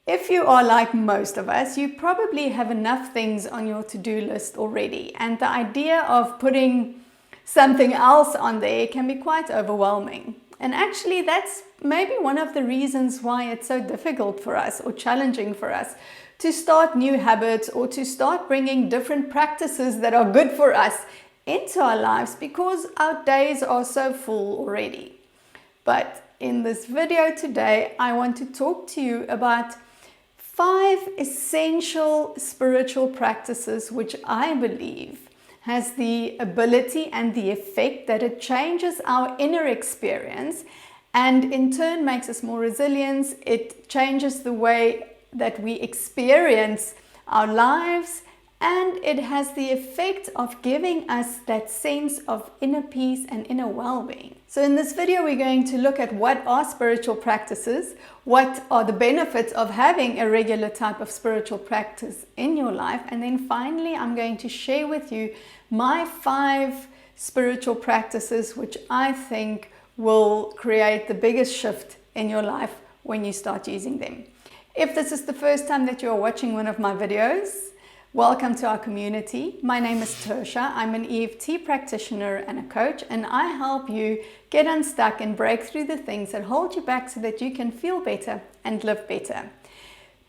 If you are like most of us, you probably have enough things on your to-do list already, and the idea of putting something else on there can be quite overwhelming. And actually, that's maybe one of the reasons why it's so difficult for us or challenging for us to start new habits or to start bringing different practices that are good for us into our lives, because our days are so full already. But in this video today, I want to talk to you about 5 essential spiritual practices which I believe has the ability and the effect that it changes our inner experience and in turn makes us more resilient. It changes the way that we experience our lives, and it has the effect of giving us that sense of inner peace and inner well-being. So in this video, we're going to look at what are spiritual practices, what are the benefits of having a regular type of spiritual practice in your life, and then finally, I'm going to share with you my 5 spiritual practices which I think will create the biggest shift in your life when you start using them. If this is the first time that you're watching one of my videos, welcome to our community. My name is Tertia. I'm an EFT practitioner and a coach, and I help you get unstuck and break through the things that hold you back so that you can feel better and live better.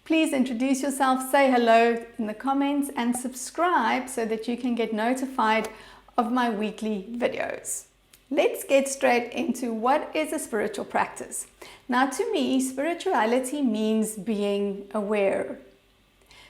Please introduce yourself, say hello in the comments, and subscribe so that you can get notified of my weekly videos. Let's get straight into what is a spiritual practice. Now, to me, spirituality means being aware.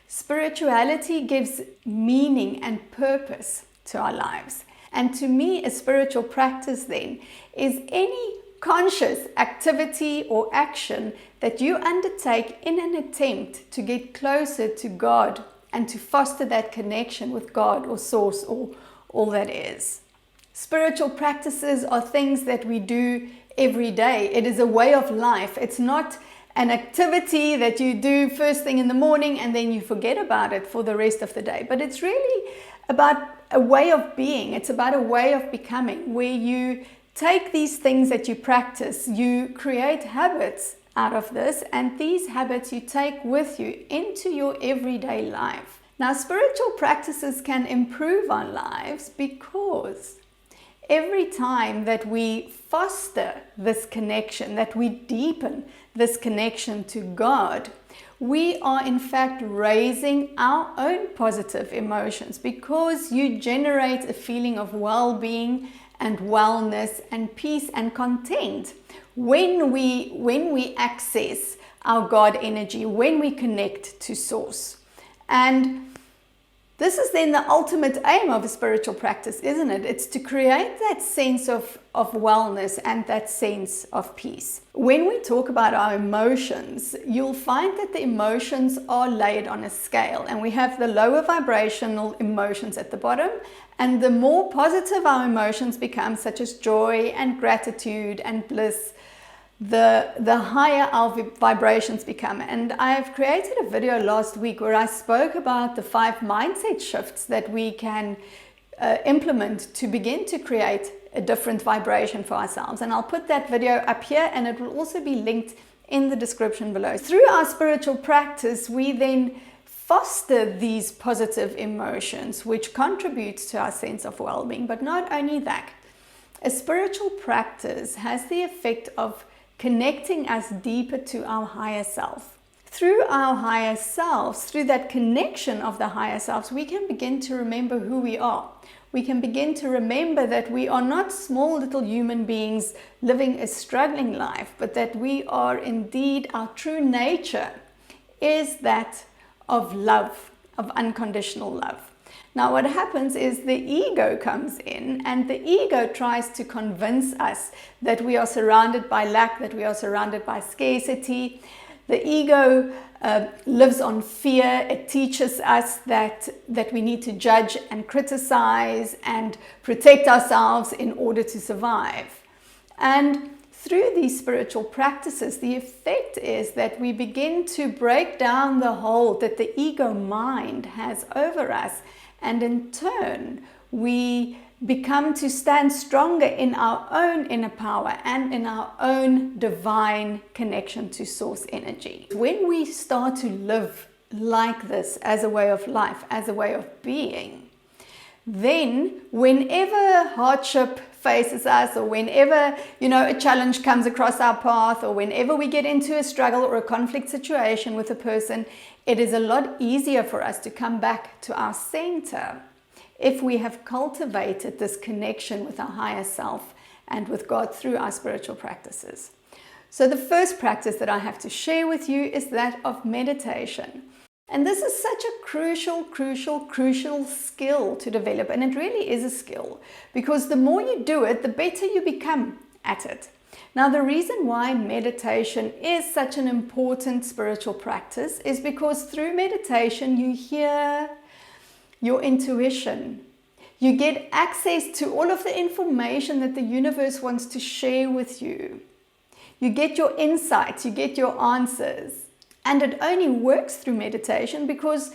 Spirituality gives meaning and purpose to our lives. And to me, a spiritual practice then is any conscious activity or action that you undertake in an attempt to get closer to God and to foster that connection with God or Source or all that is. Spiritual practices are things that we do every day. It is a way of life. It's not an activity that you do first thing in the morning and then you forget about it for the rest of the day. But it's really about a way of being. It's about a way of becoming, where you take these things that you practice, you create habits out of this, and these habits you take with you into your everyday life. Now, spiritual practices can improve our lives because every time that we foster this connection, that we deepen this connection to God, we are in fact raising our own positive emotions, because you generate a feeling of well-being and wellness and peace and content when we access our God energy, when we connect to Source. And this is then the ultimate aim of a spiritual practice, isn't it? It's to create that sense of wellness and that sense of peace. When we talk about our emotions, you'll find that the emotions are laid on a scale, and we have the lower vibrational emotions at the bottom, and the more positive our emotions become, such as joy and gratitude and bliss, the higher our vibrations become. And I've created a video last week where I spoke about the 5 mindset shifts that we can implement to begin to create a different vibration for ourselves. And I'll put that video up here, and it will also be linked in the description below. Through our spiritual practice, we then foster these positive emotions, which contributes to our sense of well-being. But not only that, a spiritual practice has the effect of connecting us deeper to our higher self. Through our higher selves, through that connection of the higher selves, we can begin to remember who we are. We can begin to remember that we are not small little human beings living a struggling life, but that we are indeed, our true nature is that of love, of unconditional love. Now, what happens is the ego comes in, and the ego tries to convince us that we are surrounded by lack, that we are surrounded by scarcity. The ego lives on fear. It teaches us that we need to judge and criticize and protect ourselves in order to survive. And through these spiritual practices, the effect is that we begin to break down the hold that the ego mind has over us. And in turn, we become to stand stronger in our own inner power and in our own divine connection to source energy. When we start to live like this as a way of life, as a way of being, then whenever hardship faces us, or whenever, a challenge comes across our path, or whenever we get into a struggle or a conflict situation with a person, it is a lot easier for us to come back to our center if we have cultivated this connection with our higher self and with God through our spiritual practices. So the first practice that I have to share with you is that of meditation. And this is such a crucial skill to develop. And it really is a skill, because the more you do it, the better you become at it. Now, the reason why meditation is such an important spiritual practice is because through meditation, you hear your intuition. You get access to all of the information that the universe wants to share with you. You get your insights, you get your answers. And it only works through meditation because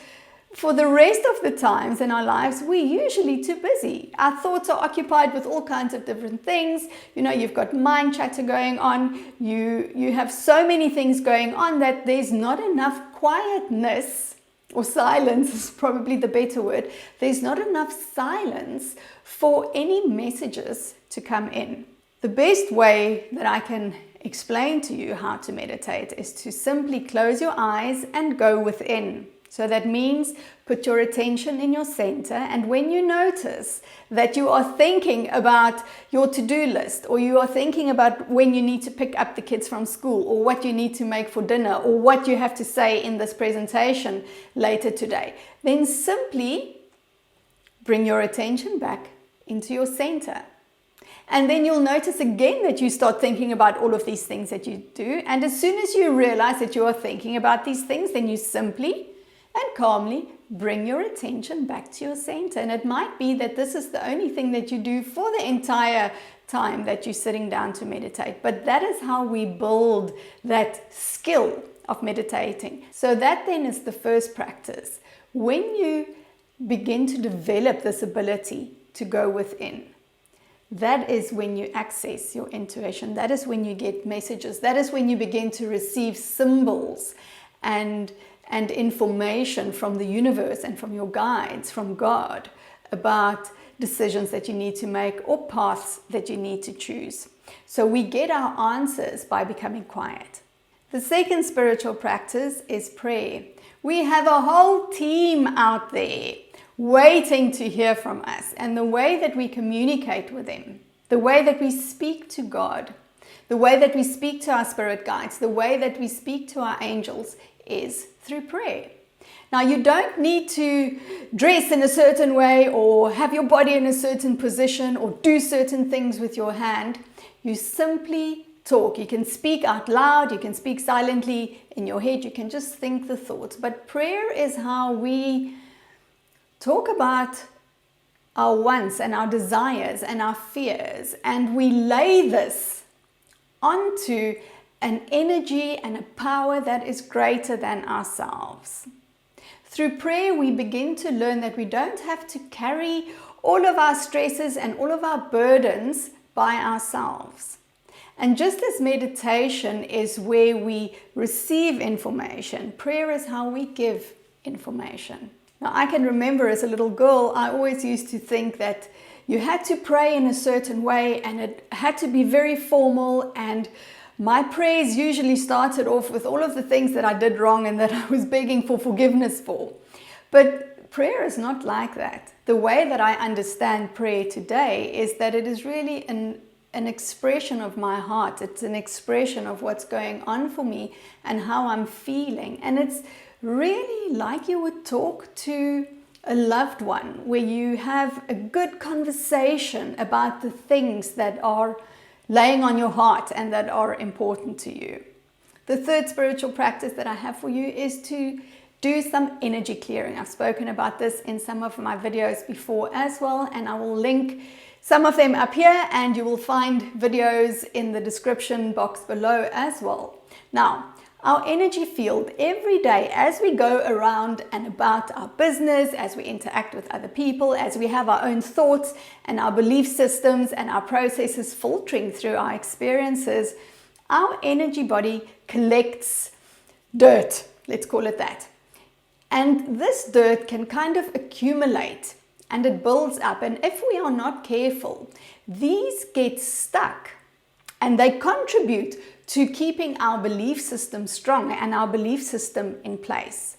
for the rest of the times in our lives, we're usually too busy. Our thoughts are occupied with all kinds of different things. You've got mind chatter going on. You have so many things going on that there's not enough quietness, or silence is probably the better word. There's not enough silence for any messages to come in. The best way that I can explain to you how to meditate is to simply close your eyes and go within. So that means put your attention in your center, and when you notice that you are thinking about your to-do list, or you are thinking about when you need to pick up the kids from school, or what you need to make for dinner, or what you have to say in this presentation later today, then simply bring your attention back into your center. And then you'll notice again that you start thinking about all of these things that you do. And as soon as you realize that you are thinking about these things, then you simply and calmly bring your attention back to your center. And it might be that this is the only thing that you do for the entire time that you're sitting down to meditate. But that is how we build that skill of meditating. So that then is the first practice. When you begin to develop this ability to go within, that is when you access your intuition. That is when you get messages. That is when you begin to receive symbols and information from the universe and from your guides, from God, about decisions that you need to make or paths that you need to choose. So we get our answers by becoming quiet. The second spiritual practice is prayer. We have a whole team out there waiting to hear from us, and the way that we communicate with them, the way that we speak to God, the way that we speak to our spirit guides, the way that we speak to our angels is through prayer. Now, you don't need to dress in a certain way or have your body in a certain position or do certain things with your hand. You simply talk. You can speak out loud, you can speak silently in your head, you can just think the thoughts. But prayer is how we talk about our wants and our desires and our fears, and we lay this onto an energy and a power that is greater than ourselves. Through prayer, we begin to learn that we don't have to carry all of our stresses and all of our burdens by ourselves. And just as meditation is where we receive information, prayer is how we give information. Now, I can remember as a little girl, I always used to think that you had to pray in a certain way and it had to be very formal, and my prayers usually started off with all of the things that I did wrong and that I was begging for forgiveness for. But prayer is not like that. The way that I understand prayer today is that it is really an expression of my heart. It's an expression of what's going on for me and how I'm feeling. And it's really like you would talk to a loved one, where you have a good conversation about the things that are laying on your heart and that are important to you. The third spiritual practice that I have for you is to do some energy clearing. I've spoken about this in some of my videos before as well, and I will link some of them up here, and you will find videos in the description box below as well. Now, Our energy field every day as we go around and about our business, as we interact with other people, as we have our own thoughts and our belief systems and our processes filtering through our experiences, our energy body collects dirt, let's call it that. And this dirt can kind of accumulate and it builds up. And if we are not careful, these get stuck and they contribute to keeping our belief system strong and our belief system in place.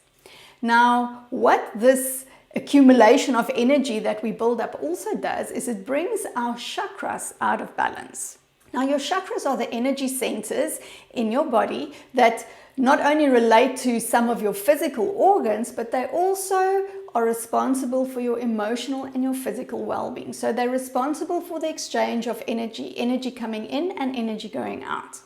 Now, what this accumulation of energy that we build up also does is it brings our chakras out of balance. Now, your chakras are the energy centers in your body that not only relate to some of your physical organs, but they also are responsible for your emotional and your physical well-being. So they're responsible for the exchange of energy coming in and energy going out.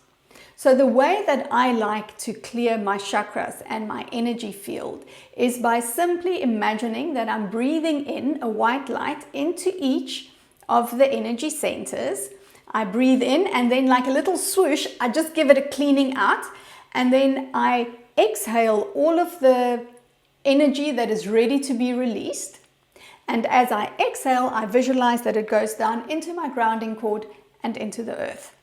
So the way that I like to clear my chakras and my energy field is by simply imagining that I'm breathing in a white light into each of the energy centers. I breathe in and then like a little swoosh, I just give it a cleaning out, and then I exhale all of the energy that is ready to be released. And as I exhale, I visualize that it goes down into my grounding cord and into the earth.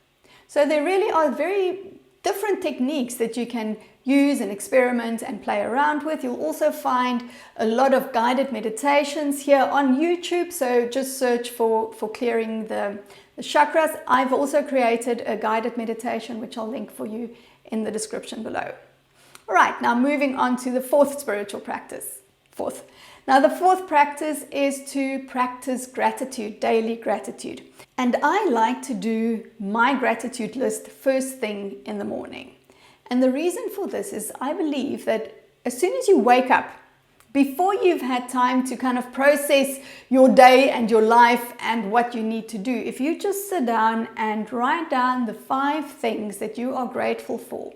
So there really are very different techniques that you can use and experiment and play around with. You'll also find a lot of guided meditations here on YouTube. So just search for clearing the chakras. I've also created a guided meditation, which I'll link for you in the description below. All right, now moving on to the fourth spiritual practice. Now the fourth practice is to practice gratitude, daily gratitude. And I like to do my gratitude list first thing in the morning. And the reason for this is I believe that as soon as you wake up, before you've had time to kind of process your day and your life and what you need to do, if you just sit down and write down the 5 things that you are grateful for,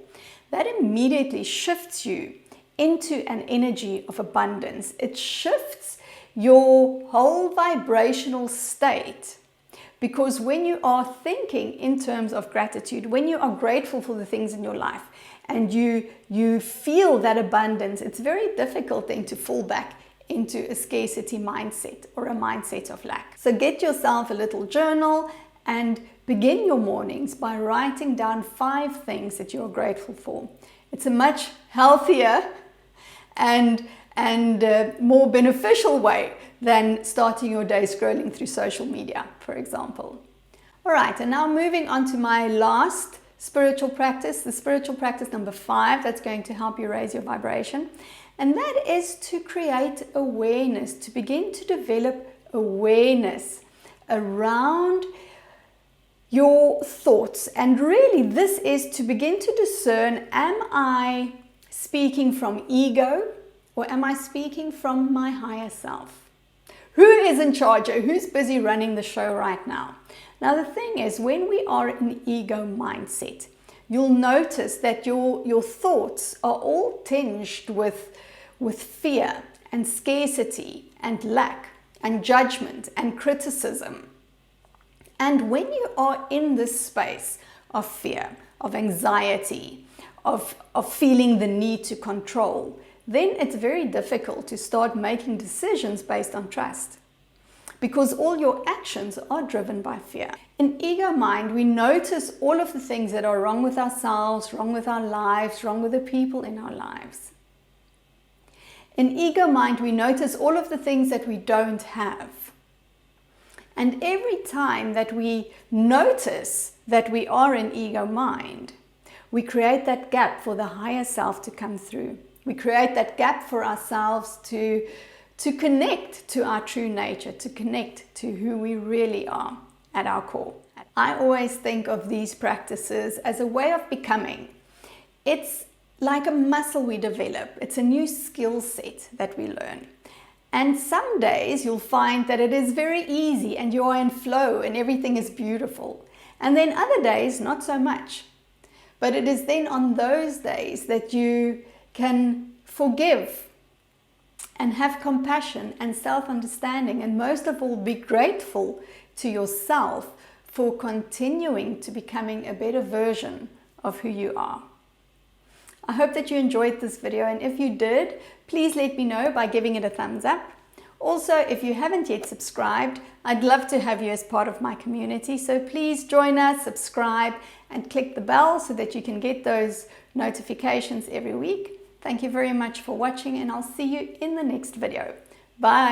that immediately shifts you into an energy of abundance. It shifts your whole vibrational state. Because when you are thinking in terms of gratitude, when you are grateful for the things in your life and you feel that abundance, it's very difficult then to fall back into a scarcity mindset or a mindset of lack. So get yourself a little journal and begin your mornings by writing down 5 things that you are grateful for. It's a much healthier and more beneficial way than starting your day scrolling through social media, for example. All right, and now moving on to my last spiritual practice, the spiritual practice number 5 that's going to help you raise your vibration. And that is to create awareness, to begin to develop awareness around your thoughts. And really this is to begin to discern, am I speaking from ego or am I speaking from my higher self? Who is in charge? Who's busy running the show right now? Now the thing is, when we are in ego mindset, you'll notice that your thoughts are all tinged with fear and scarcity and lack and judgment and criticism. And when you are in this space of fear, of anxiety, of feeling the need to control, then it's very difficult to start making decisions based on trust, because all your actions are driven by fear. In ego mind, we notice all of the things that are wrong with ourselves, wrong with our lives, wrong with the people in our lives. In ego mind, we notice all of the things that we don't have. And every time that we notice that we are in ego mind, we create that gap for the higher self to come through. We create that gap for ourselves to connect to our true nature, to connect to who we really are at our core. I always think of these practices as a way of becoming. It's like a muscle we develop. It's a new skill set that we learn. And some days you'll find that it is very easy and you are in flow and everything is beautiful. And then other days, not so much. But it is then on those days that you can forgive and have compassion and self-understanding, and most of all be grateful to yourself for continuing to becoming a better version of who you are. I hope that you enjoyed this video, and if you did, please let me know by giving it a thumbs up. Also, if you haven't yet subscribed, I'd love to have you as part of my community, so please join us, subscribe, and click the bell so that you can get those notifications every week. Thank you very much for watching, and I'll see you in the next video. Bye!